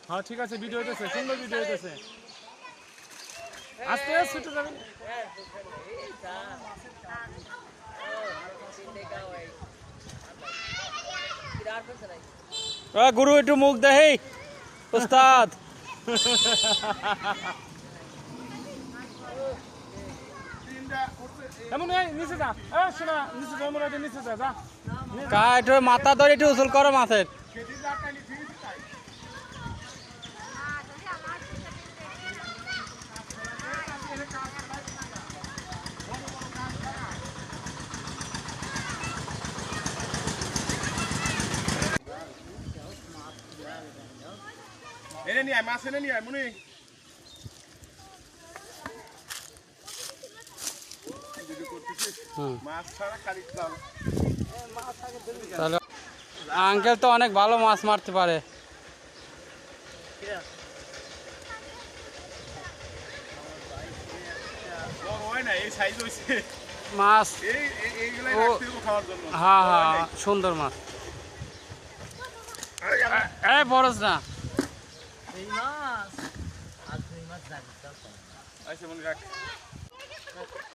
হ্যাঁ ঠিক আছে, ভিডিও হইতেছে, সুন্দর ভিডিও হইতেছে। আস্তে আস্তে ছুটে যাবেন। গুরু একটু মুখ দেহি উস্তাদ। এমন নিচে যা, শোনা নিচে যা, মনে হয় নিচে যা, যা। একটু মাথা ধরে একটু উসুল করো মাছের। এনে নিয়ে আয়, মাছ এনে নিয়ে আয় মনি। তাহলে আঙ্কেল তো অনেক ভালো মাছ মারতে পারে। মাছ হ্যাঁ হ্যাঁ সুন্দর মাছ। বরজ না আচ্ছা মনে রাখ।